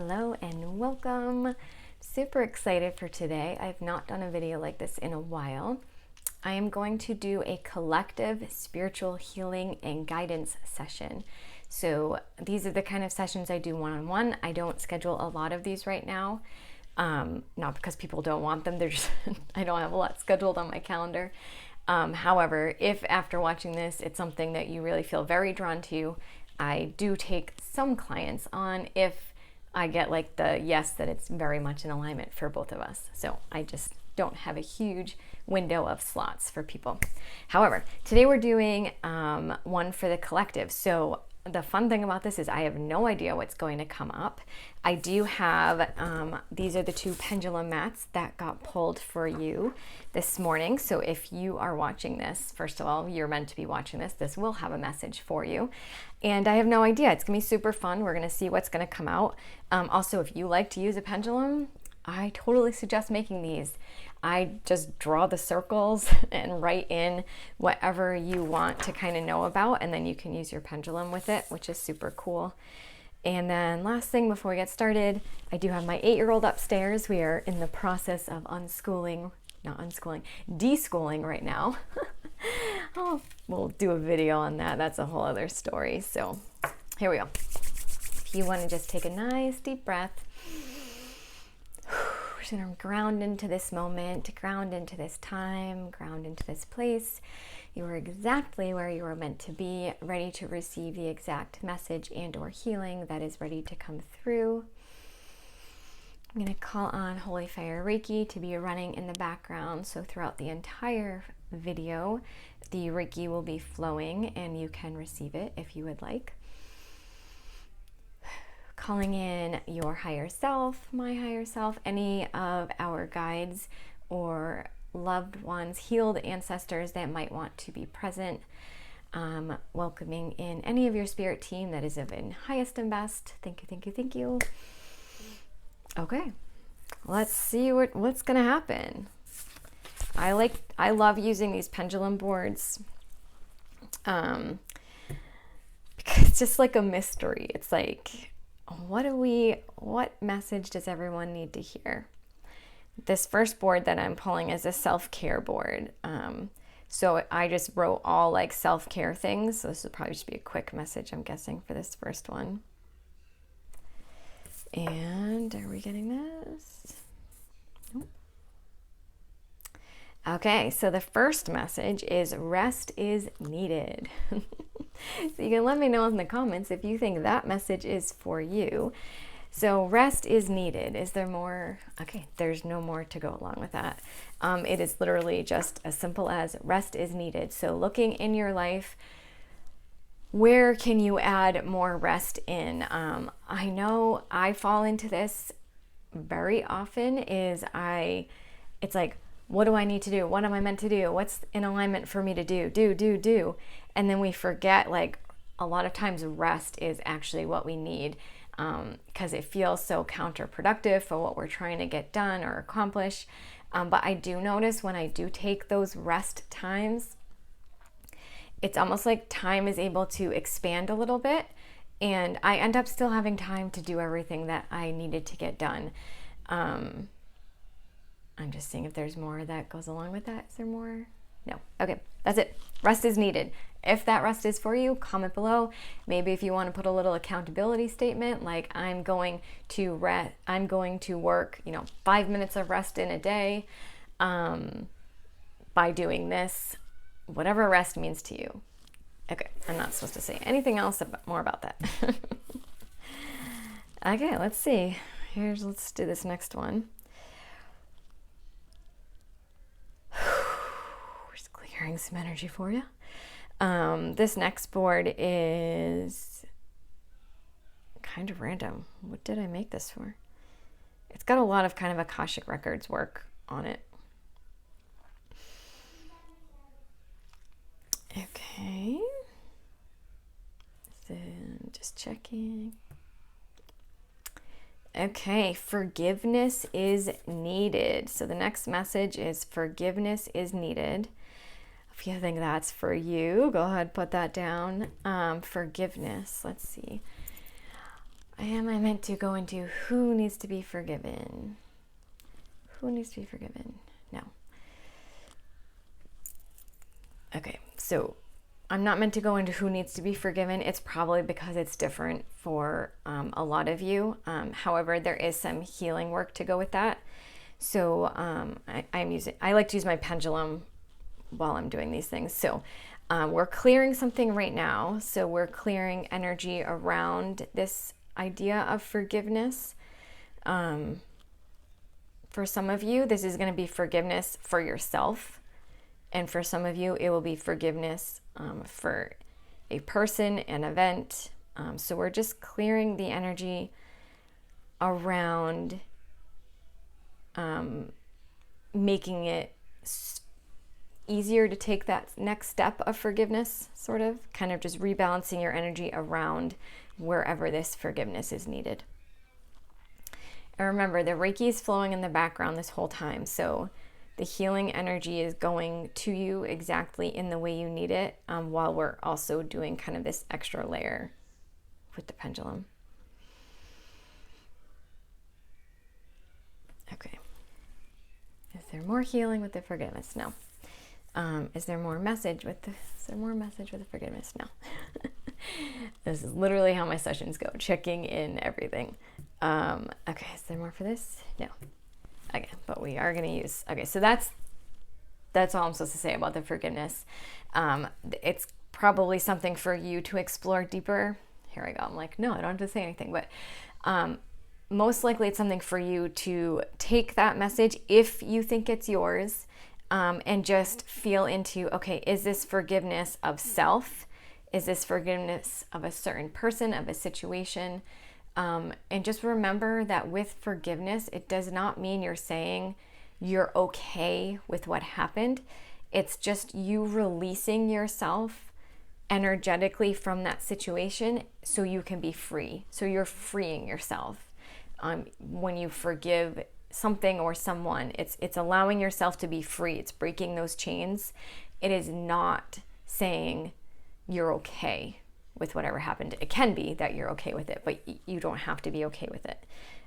Hello and welcome. Super excited for today. I've not done a video like this in a while. I am going to do a collective spiritual healing and guidance session. So these are the kind of sessions I do one-on-one. I don't schedule a lot of these right now. Not because people don't want them, they're just I don't have a lot scheduled on my calendar. However, if after watching this, it's something that you really feel very drawn to, I do take some clients on if I get like the yes that it's very much in alignment for both of us. So I just don't have a huge window of slots for people. However, today we're doing one for the collective. So the fun thing about this is I have no idea what's going to come up. I do have, these are the two pendulum mats that got pulled for you this morning. So if you are watching this, first of all, you're meant to be watching this. This will have a message for you. And I have no idea. It's going to be super fun. We're going to see what's going to come out. Also, if you like to use a pendulum, I totally suggest making these. I just draw the circles and write in whatever you want to kind of know about, and then you can use your pendulum with it, which is super cool. And then last thing before we get started, I do have my 8-year-old upstairs. We are in the process of deschooling right now. Oh, we'll do a video on that. That's a whole other story. So here we go. If you want to just take a nice deep breath, we're just going to ground into this moment, ground into this time, ground into this place. You are exactly where you are meant to be, ready to receive the exact message and or healing that is ready to come through. I'm going to call on Holy Fire Reiki to be running in the background. So throughout the entire video, the Reiki will be flowing and you can receive it if you would like. Calling in your higher self, my higher self, any of our guides or loved ones, healed ancestors that might want to be present. Welcoming in any of your spirit team that is of in highest and best. Thank you, thank you, thank you. Okay, let's see what's gonna happen. I love using these pendulum boards because it's just like a mystery. It's like, what message does everyone need to hear? This first board that I'm pulling is a self-care board. So I just wrote all like self-care things. So this will probably just be a quick message, I'm guessing, for this first one. And are we getting this? Nope. Okay, so the first message is rest is needed. So you can let me know in the comments if you think that message is for you. So rest is needed. Is there more? Okay, there's no more to go along with that. It is literally just as simple as rest is needed. So looking in your life, where can you add more rest in? I know I fall into this very often it's like, what do I need to do? What am I meant to do? What's in alignment for me to do? Do. And then we forget, like, a lot of times rest is actually what we need because it feels so counterproductive for what we're trying to get done or accomplish. But I do notice when I do take those rest times, it's almost like time is able to expand a little bit and I end up still having time to do everything that I needed to get done. I'm just seeing if there's more that goes along with that. Is there more? No. Okay, that's it. Rest is needed. If that rest is for you, comment below. Maybe if you want to put a little accountability statement, like I'm going to work, 5 minutes of rest in a day by doing this, whatever rest means to you. Okay, I'm not supposed to say anything else more about that. Okay, let's see. Let's do this next one. Just clearing some energy for you. This next board is kind of random. What did I make this for? It's got a lot of kind of Akashic Records work on it. Okay. So just checking. Okay, forgiveness is needed. So the next message is forgiveness is needed. If you think that's for you, go ahead, put that down. Forgiveness. Let's see. am I meant to go into who needs to be forgiven? Who needs to be forgiven? No. Okay, so I'm not meant to go into who needs to be forgiven. It's probably because it's different for a lot of you. However, there is some healing work to go with that. So I like to use my pendulum while I'm doing these things. So we're clearing something right now. So we're clearing energy around this idea of forgiveness. For some of you, this is going to be forgiveness for yourself. And for some of you, it will be forgiveness for a person, an event. So we're just clearing the energy around making it easier to take that next step of forgiveness, sort of, kind of just rebalancing your energy around wherever this forgiveness is needed. And remember, the Reiki is flowing in the background this whole time, so the healing energy is going to you exactly in the way you need it, while we're also doing kind of this extra layer with the pendulum. Okay. Is there more healing with the forgiveness? No. Is there more message with the forgiveness? No. This is literally how my sessions go, checking in everything. Okay, is there more for this? No. Okay, but we are going to use, okay, so that's all I'm supposed to say about the forgiveness. It's probably something for you to explore deeper. Here I go. I'm like, no, I don't have to say anything, but most likely it's something for you to take that message if you think it's yours, and just feel into, okay, is this forgiveness of self? Is this forgiveness of a certain person, of a situation? And just remember that with forgiveness, it does not mean you're saying you're okay with what happened. It's just you releasing yourself energetically from that situation so you can be free. So you're freeing yourself. When you forgive something or someone, it's allowing yourself to be free. It's breaking those chains. It is not saying you're okay with whatever happened. It can be that you're okay with it, but you don't have to be okay with it.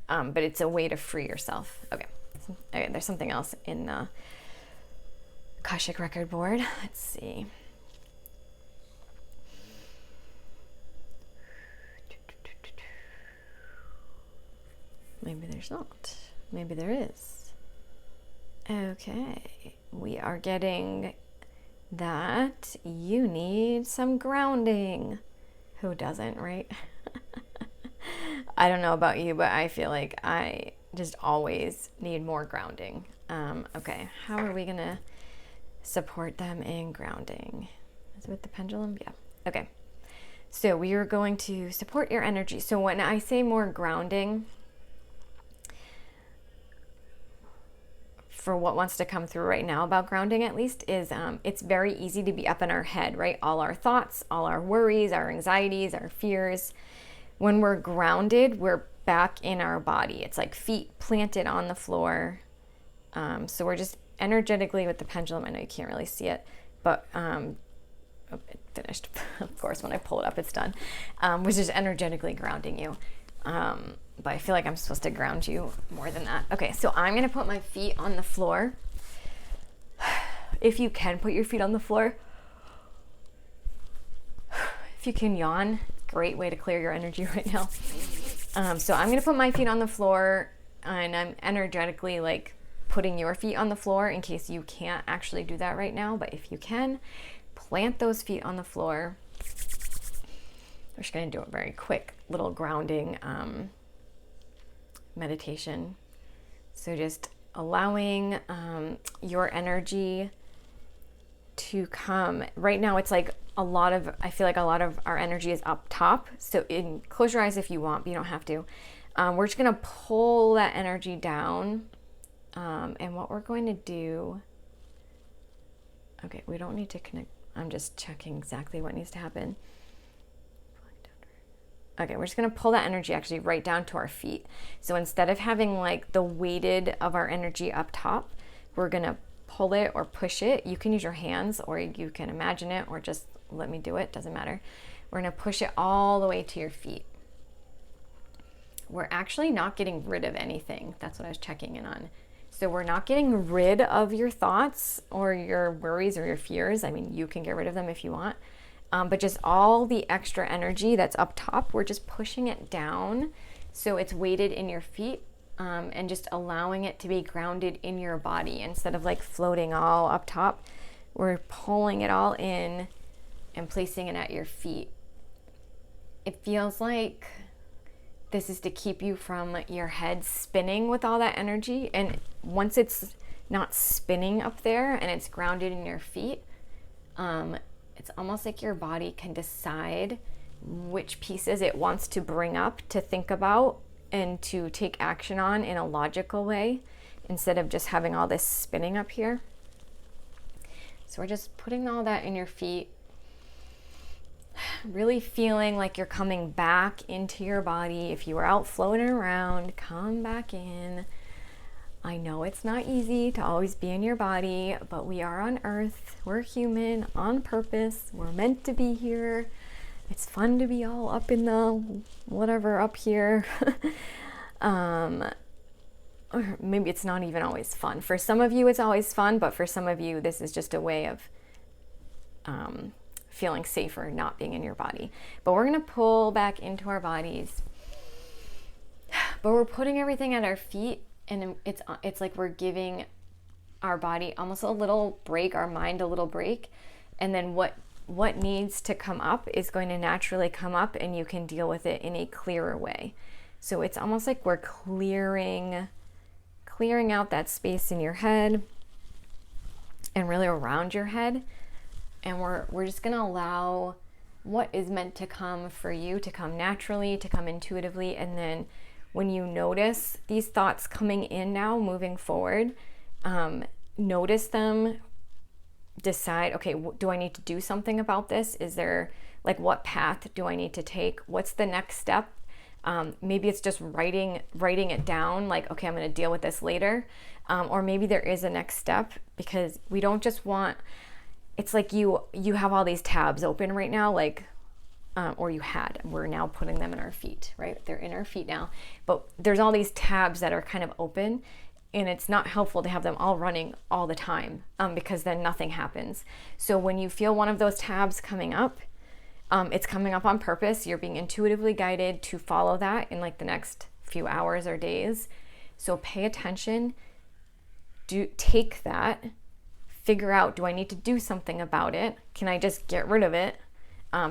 But it's a way to free yourself. Okay, there's something else in the Akashic record board. Let's see. Maybe there's not. Maybe there is. Okay, we are getting that you need some grounding. Who doesn't, right? I don't know about you, but I feel like I just always need more grounding. Okay, how are we gonna support them in grounding? Is it with the pendulum? Yeah. Okay. So we are going to support your energy. So when I say more grounding, for what wants to come through right now about grounding, at least, is it's very easy to be up in our head, right? All our thoughts, all our worries, our anxieties, our fears. When we're grounded, we're back in our body. It's like feet planted on the floor. So we're just energetically with the pendulum. I know you can't really see it, but it finished. Of course, when I pull it up, it's done. Which is energetically grounding you. But I feel like I'm supposed to ground you more than that. Okay, so I'm going to put my feet on the floor. If you can put your feet on the floor. If you can yawn, great way to clear your energy right now. So I'm going to put my feet on the floor, and I'm energetically like putting your feet on the floor in case you can't actually do that right now. But if you can, plant those feet on the floor. We're just going to do a very quick little grounding meditation. So just allowing your energy to come. Right now it's like I feel like a lot of our energy is up top. So close your eyes if you want, but you don't have to. We're just going to pull that energy down. And what we're going to do, okay, we don't need to connect. I'm just checking exactly what needs to happen. Okay, we're just going to pull that energy actually right down to our feet. So instead of having like the weighted of our energy up top, we're going to pull it or push it. You can use your hands, or you can imagine it, or just let me do it. Doesn't matter. We're going to push it all the way to your feet. we're actually not getting rid of anything. That's what I was checking in on. So we're not getting rid of your thoughts or your worries or your fears. I mean, you can get rid of them if you want. But just all the extra energy that's up top, we're just pushing it down so it's weighted in your feet, and just allowing it to be grounded in your body instead of like floating all up top. We're pulling it all in and placing it at your feet. It feels like this is to keep you from your head spinning with all that energy. And once it's not spinning up there and it's grounded in your feet, it's almost like your body can decide which pieces it wants to bring up to think about and to take action on in a logical way instead of just having all this spinning up here. So we're just putting all that in your feet, really feeling like you're coming back into your body. If you were out floating around, come back in. I know it's not easy to always be in your body, but we are on Earth. We're human on purpose. We're meant to be here. It's fun to be all up in the whatever up here. Or maybe it's not even always fun. For some of you, it's always fun, but for some of you, this is just a way of feeling safer not being in your body. But we're going to pull back into our bodies. But we're putting everything at our feet, and it's like we're giving our body almost a little break, our mind a little break. And then what needs to come up is going to naturally come up, and you can deal with it in a clearer way. So it's almost like we're clearing out that space in your head and really around your head. And we're just going to allow what is meant to come for you to come naturally, to come intuitively. And then when you notice these thoughts coming in now, moving forward, notice them, decide, okay, do I need to do something about this? Is there, like, what path do I need to take? What's the next step? Maybe it's just writing it down, like, okay, I'm going to deal with this later. Or maybe there is a next step, because we don't just want, it's like you have all these tabs open right now, like, or you had, we're now putting them in our feet, right? They're in our feet now, but there's all these tabs that are kind of open, and it's not helpful to have them all running all the time, because then nothing happens. So when you feel one of those tabs coming up, it's coming up on purpose. You're being intuitively guided to follow that in like the next few hours or days. So pay attention, take that, figure out, do I need to do something about it? Can I just get rid of it?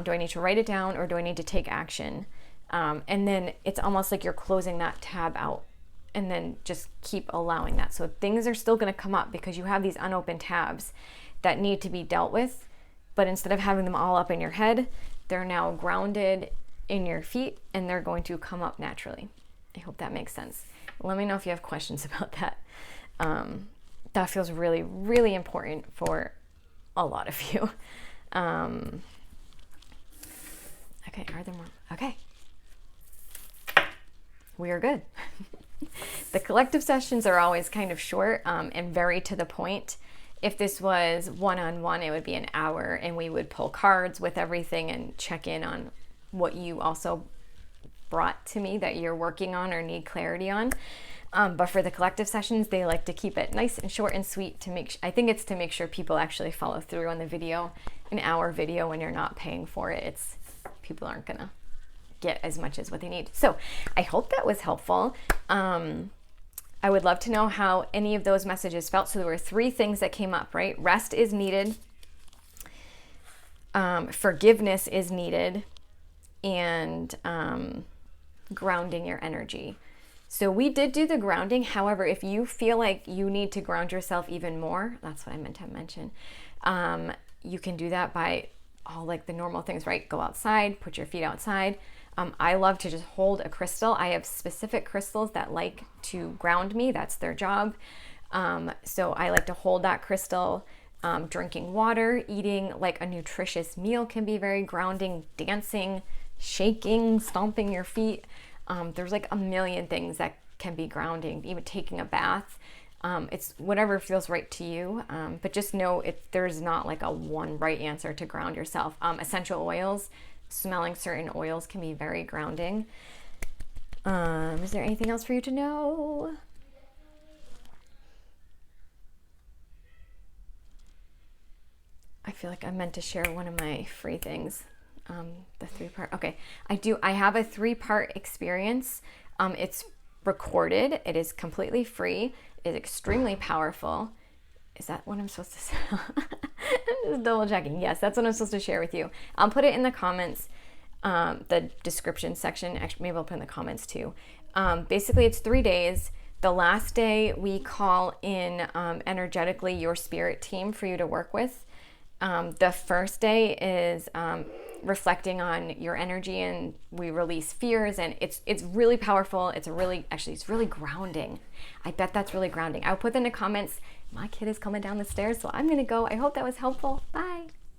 Do I need to write it down, or do I need to take action? And then it's almost like you're closing that tab out, and then just keep allowing that. So things are still going to come up because you have these unopened tabs that need to be dealt with. But instead of having them all up in your head, they're now grounded in your feet, and they're going to come up naturally. I hope that makes sense. Let me know if you have questions about that. That feels really, really important for a lot of you. Okay, are there more? Okay. We are good. The collective sessions are always kind of short and very to the point. If this was one-on-one, it would be an hour, and we would pull cards with everything and check in on what you also brought to me that you're working on or need clarity on. But for the collective sessions, they like to keep it nice and short and sweet I think it's to make sure people actually follow through on the video. An hour video, when you're not paying for it, people aren't gonna get as much as what they need. So I hope that was helpful. I would love to know how any of those messages felt. So there were 3 things that came up, right? Rest is needed. Forgiveness is needed. And grounding your energy. So we did do the grounding. However, if you feel like you need to ground yourself even more, that's what I meant to mention. You can do that by all like the normal things, right? Go outside, put your feet outside. I love to just hold a crystal. I have specific crystals that like to ground me. That's their job. So I like to hold that crystal. Drinking water, eating like a nutritious meal can be very grounding. Dancing, shaking, stomping your feet. There's like a million things that can be grounding. Even taking a bath. It's whatever feels right to you. But just know there's not like a one right answer to ground yourself. Essential oils, smelling certain oils can be very grounding. Is there anything else for you to know? I feel like I meant to share one of my free things. The 3-part. Okay, I have a 3-part experience. It's recorded. It is completely free. It is extremely powerful. Is that what I'm supposed to say? I'm just double checking. Yes, that's what I'm supposed to share with you. I'll put it in the comments, the description section. Actually, maybe I'll put in the comments too. Basically, it's 3 days. The last day, we call in energetically your spirit team for you to work with. The first day is reflecting on your energy, and we release fears, and it's really powerful. It's really grounding. I bet that's really grounding. I'll put in the comments. My kid is coming down the stairs, so I'm gonna go. I hope that was helpful. Bye.